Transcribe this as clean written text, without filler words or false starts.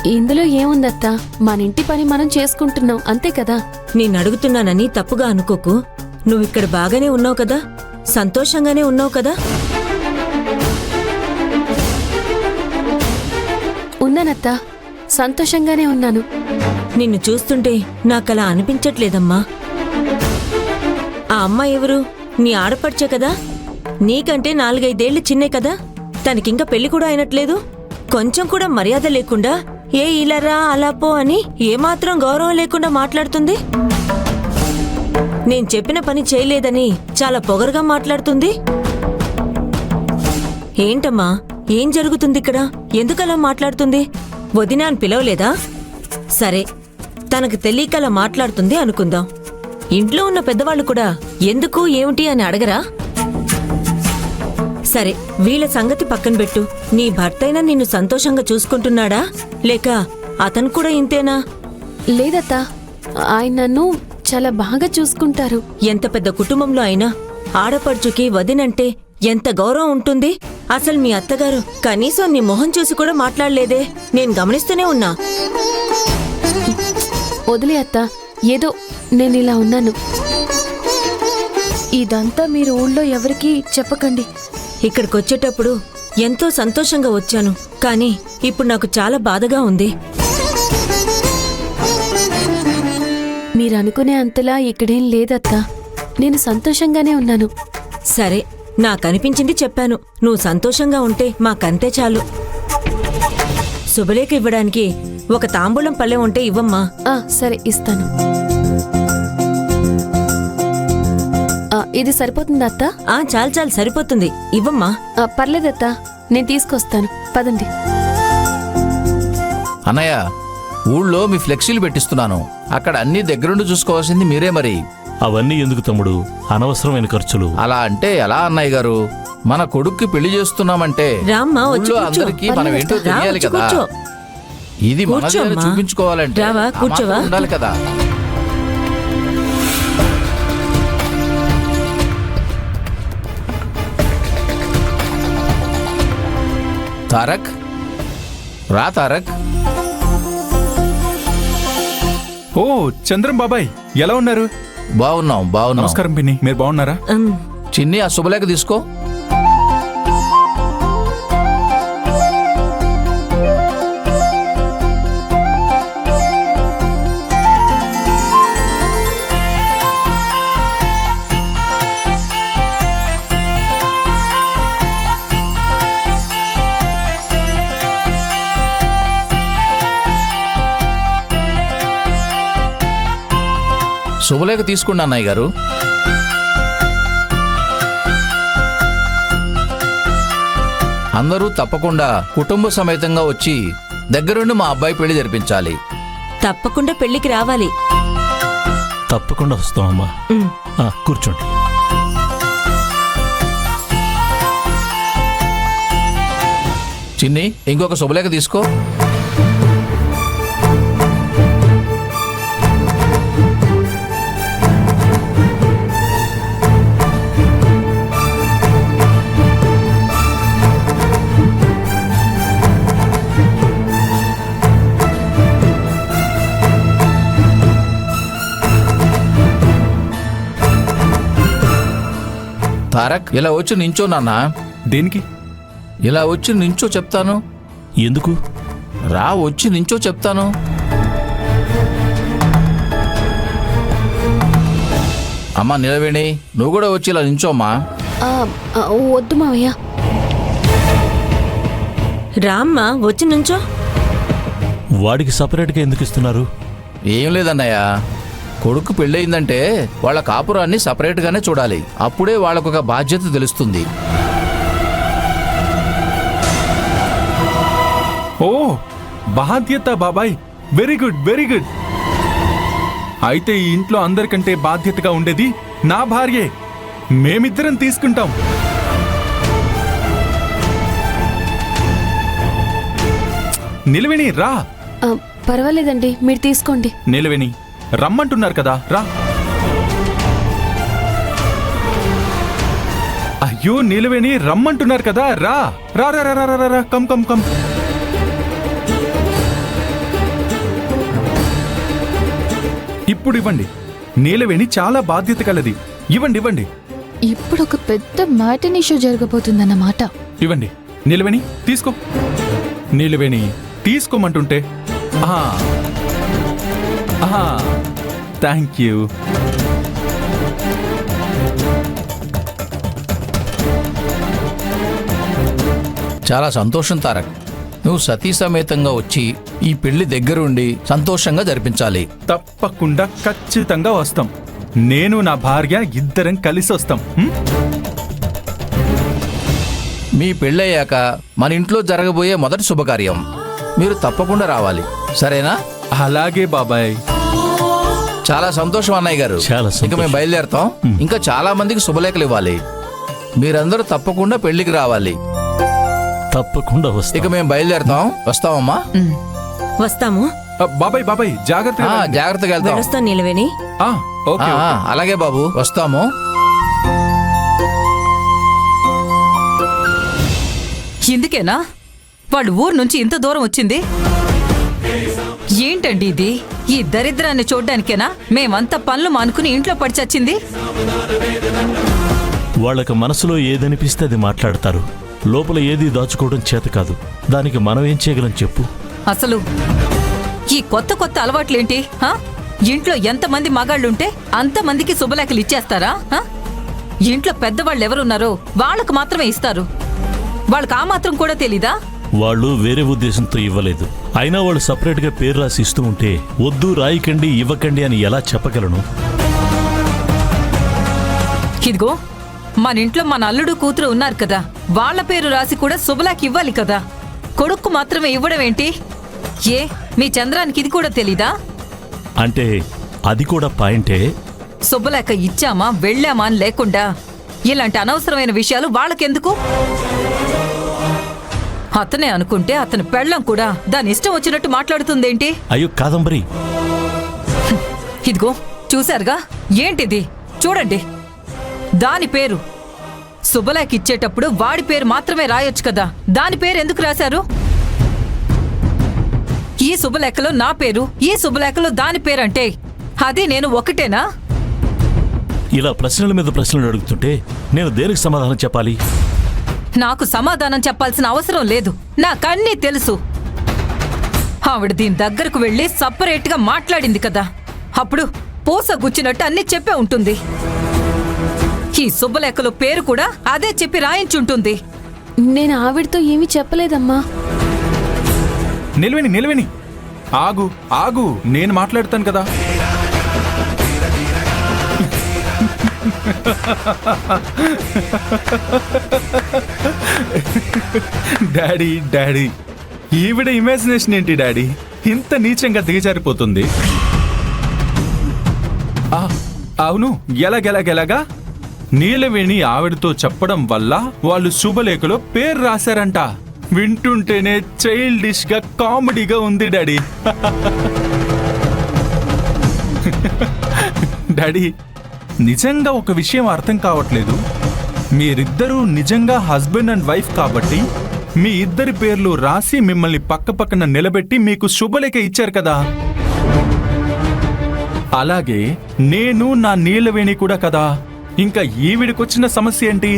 ఇందులో ఏముందత్తా, మన ఇంటి పని మనం చేసుకుంటున్నాం అంతే కదా. నేనడుగుతున్నానని తప్పుగా అనుకోకు. నువ్విక్కడ బాగానే ఉన్నావు కదా, సంతోషంగానే ఉన్నావు కదా? ఉన్నానత్తా, సంతోషంగానే ఉన్నాను. నిన్ను చూస్తుంటే నాకలా అనిపించట్లేదమ్మా. ఆ అమ్మాయి ఎవరు? నీ ఆడపడిచే కదా? నీకంటే 4-5 ఏళ్లు చిన్నే కదా? తనకింకా పెళ్లి కూడా అయినట్లేదు. కొంచెం కూడా మర్యాద లేకుండా ఇలారా అలా పో అని ఏమాత్రం గౌరవం లేకుండా మాట్లాడుతుంది. నేను చెప్పిన పని చేయలేదని చాలా పొగరుగా మాట్లాడుతుంది. ఏంటమ్మా, ఏం జరుగుతుంది ఇక్కడ? ఎందుకలా మాట్లాడుతుంది? వదినా అని పిలవలేదా? సరే, తనకు తెలియకలా మాట్లాడుతుంది అనుకుందాం. ఇంట్లో ఉన్న పెద్దవాళ్ళు కూడా ఎందుకు ఏమిటి అని అడగరా? సరే, వీళ్ళ సంగతి పక్కన పెట్టు. నీ భర్తైనా నిన్ను సంతోషంగా చూసుకుంటున్నాడా, లేక అతను కూడా ఇంతేనా? లేదత్తా, ఆయన నన్ను చాలా బాగా చూసుకుంటారు. ఎంత పెద్ద కుటుంబంలో అయినా ఆడపడుచుకి వదినంటే ఎంత గౌరవం ఉంటుంది. అసలు మీ అత్తగారు కనీసం నీ మొహం చూసి కూడా మాట్లాడలేదే, నేను గమనిస్తూనే ఉన్నా. వదిలే అత్తా, ఏదో నేనిలా ఉన్నాను. ఇదంతా మీరు ఊళ్ళో ఎవరికీ చెప్పకండి. ఇక్కడికొచ్చేటప్పుడు ఎంతో సంతోషంగా వచ్చాను, కానీ ఇప్పుడు నాకు చాలా బాధగా ఉంది. మీరనుకునే అంతలా ఇక్కడేం లేదత్తా, నేను సంతోషంగానే ఉన్నాను. సరే, నాకనిపించింది చెప్పాను. నువ్వు సంతోషంగా ఉంటే మాకంతే చాలు. శుభలేఖ ఇవ్వడానికి ఒక తాంబూలం పళ్ళెం ఉంటే ఇవ్వమ్మా. సరే, ఇస్తాను. ఇది సరిపోతుందా అత్తా? చాలు చాలు, సరిపోతుంది, ఇవ్వమ్మా. పర్లేదత్తా, నేను తీసుకొస్తాను, పదండి. అన్నయ్య, ఊళ్ళో మీ ఫ్లెక్సీలు పెట్టిస్తున్నాను. అక్కడ అన్ని దగ్గరుండి చూసుకోవాల్సింది మీరే. మరి అవన్నీ ఎందుకు తమ్ముడు? అనవసరమైన ఖర్చులు. అలా అంటే ఎలా అన్నయ్య గారు? మన కొడుక్కి పెళ్లి చేస్తున్నామంటే రామ్మా, ఊళ్ళో అందరికీ మనం ఏంటో తెలియాలి కదా. ఇది మన దగ్గర చూపించుకోవాలంటే ఉండాలి కదా. తారక్, రా తారక్. ఓ చంద్రం బాబాయ్, ఎలా ఉన్నారు? బాగున్నాం. నమస్కారం పిన్ని, మీరు బాగున్నారా? చిన్ని, ఆ శుభలేఖ తీసుకో. శుభలేఖ తీసుకోండి అన్నయ్య గారు. అందరూ తప్పకుండా కుటుంబ సమేతంగా వచ్చి దగ్గరుండి మా అబ్బాయి పెళ్లి జరిపించాలి. తప్పకుండా పెళ్లికి రావాలి. తప్పకుండా వస్తామమ్మా. కూర్చోండి. చిన్ని, ఇంకొక శుభలేఖ తీసుకో. తారక్, ఇలా వచ్చి నించో నాన్న. దేనికి? ఇలా వచ్చి నించో చెప్తాను. ఎందుకు? రా, వచ్చి నించో చెప్తాను. అమ్మా నిలవేణి, నువ్వు కూడా వచ్చి ఇలా నించోమ్మా. వద్దు మావయ్య. రామ్మా, వచ్చి నుంచో. వాడికి సపరేట్గా ఎందుకు ఇస్తున్నారు? ఏం లేదన్నయ్య, కొడుకు పెళ్ళయిందంటే వాళ్ళ కాపురాన్ని సపరేట్గానే చూడాలి. అప్పుడే వాళ్ళకొక బాధ్యత తెలుస్తుంది. ఓ బాధ్యత బాబాయ్, వెరీ గుడ్ వెరీ గుడ్. అయితే ఈ ఇంట్లో అందరికంటే బాధ్యతగా ఉండేది నా భార్యే. మేమిద్దరం తీసుకుంటాం. నిలవేణి రా. పర్వాలేదండి, మీరు తీసుకోండి. నిలవేణి రమ్మంటున్నారు కదా, రా. అయ్యో నిలవేణి రమ్మంటున్నారు కదా, రా రా రా రా రా రా, కమ్ కమ్ కమ్. ఇప్పుడు ఇవ్వండి. నీలవేణి చాలా బాధ్యత కలది. ఇవ్వండి ఇవ్వండి ఇప్పుడు ఒక పెద్ద మ్యాటనీ షో జరగబోతుందన్నమాట. ఇవ్వండి. నీలవేణి తీసుకో. నీలవేణి తీసుకోమంటుంటే. Thank you. చాలా సంతోషం తారక్. నువ్వు సతీ సమేతంగా వచ్చి ఈ పెళ్లి దగ్గరుండి సంతోషంగా జరిపించాలి. తప్పకుండా ఖచ్చితంగా వస్తాం. నేను నా భార్య ఇద్దరం కలిసి వస్తాం. మీ పెళ్ళయ్యాక మన ఇంట్లో జరగబోయే మొదటి శుభకార్యం. మీరు తప్పకుండా రావాలి, సరేనా? అలాగే బాబాయ్. చాలా సంతోషం అన్నయ్య గారు. చాలా సంతోషం. ఇక మేము బయలుదేరుతాం. ఇంకా చాలా మందికి శుభలేఖలు ఇవ్వాలి. మీరందరూ తప్పకుండా పెళ్లికి రావాలి. తప్పకుండా వస్తా. ఇక మేము బయలుదేరుతాం. వస్తామమ్మా. వస్తాము. బాబాయ్ బాబాయ్ జాగ్రత్తగా వెళ్ళండి. జాగ్రత్తగా వెళ్తాం. వెళ్ళొస్తాను నీలవేణి. ఓకే అలాగే బాబు, వస్తాము. ఇందుకేనా వాళ్ళు ఊరు నుంచి ఇంత దూరం వచ్చింది? ఏంటండి ఇది? ఈ దరిద్రాన్ని చూడ్డానికేనా మేమంతా పనులు మానుకుని ఇంట్లో పడి చచ్చింది? వాళ్ళకి మనసులో ఏదనిపిస్తే అది మాట్లాడతారు. లోపల ఏది దాచుకోవడం చేత కాదు. దానికి మనం ఏం చేయగలం చెప్పు? అసలు ఈ కొత్త కొత్త అలవాట్లేంటి? ఇంట్లో ఎంతమంది మగాళ్ళుంటే అంతమందికి శుభలేఖలు ఇచ్చేస్తారా? ఇంట్లో పెద్దవాళ్ళు ఎవరున్నారో వాళ్ళకు మాత్రమే ఇస్తారు. వాళ్ళకి ఆ మాత్రం కూడా తెలీదా? వాళ్ళు వేరే ఉద్దేశంతో ఇవ్వలేదు. అయినా వాళ్ళు సపరేట్గా పేరు రాసి ఇస్తూ ఉంటే వద్దు, రాయకండి, ఇవ్వకండి అని ఎలా చెప్పగలను? ఇదిగో మన ఇంట్లో మన అల్లుడు కూతురు ఉన్నారు కదా, వాళ్ళ పేరు రాసి కూడా శుభలేఖ ఇవ్వాలి కదా. కొడుక్కు మాత్రమే ఇవ్వడం ఏంటి? ఏ మీ చంద్రానికి ఇది కూడా తెలీదా? అంటే అది కూడా పాయింటే. శుభలేఖ ఇచ్చామా వెళ్ళామా అని లేకుండా ఇలాంటి అనవసరమైన విషయాలు వాళ్ళకెందుకు? అతనే అనుకుంటే అతని పెళ్ళం కూడా దాని ఇష్టం వచ్చినట్టు మాట్లాడుతుందేంటి? అయ్యో కాదంబరి, ఇదిగో చూశారుగా, ఏంటిది? చూడండి, దాని పేరు శుభలేఖ ఇచ్చేటప్పుడు వాడి పేరు మాత్రమే రాయొచ్చు కదా, దాని పేరు ఎందుకు రాశారు? ఈ శుభలేఖలో నా పేరు, ఈ శుభలేఖలో దాని పేరంటే అది నేను ఒకటేనా? ఇలా ప్రశ్నల మీద ప్రశ్నలు అడుగుతుంటే నేను దేనికి సమాధానం చెప్పాలి? నాకు సమాధానం చెప్పాల్సిన అవసరం లేదు, నాకన్నీ తెలుసు. ఆవిడ దీని దగ్గరకు వెళ్ళి సపరేట్గా మాట్లాడింది కదా, అప్పుడు పూస గుచ్చినట్టు అన్ని చెప్పే ఉంటుంది. ఈ శుభలేఖలో పేరు కూడా అదే చెప్పి రాయించుంటుంది. నేను ఆవిడతో ఏమీ చెప్పలేదమ్మా. నిలవేణి నిలవేణి ఆగు ఆగు, నేను మాట్లాడతాను కదా. డాడీ డాడీ, ఈవిడ ఇమాజినేషన్ ఏంటి డాడీ? ఇంత నీచంగా దిగజారిపోతుంది. అవును, ఎలాగెలాగెలాగా? నీలవేణి ఆవిడతో చెప్పడం వల్ల వాళ్ళు శుభలేఖలో పేరు రాశారంట. వింటుంటేనే చైల్డిష్ గా కామెడీగా ఉంది డాడీ. డాడీ, నిజంగా ఒక విషయం అర్థం కావట్లేదు. మీరిద్దరూ నిజంగా హస్బెండ్ అండ్ వైఫ్ కాబట్టి మీ ఇద్దరి పేర్లు రాసి మిమ్మల్ని పక్క పక్కన నిలబెట్టి మీకు శుభలేఖ ఇచ్చారు కదా. అలాగే నేను నా నీలవేణి కూడా కదా. ఇంకా ఈవిడికొచ్చిన సమస్య ఏంటి?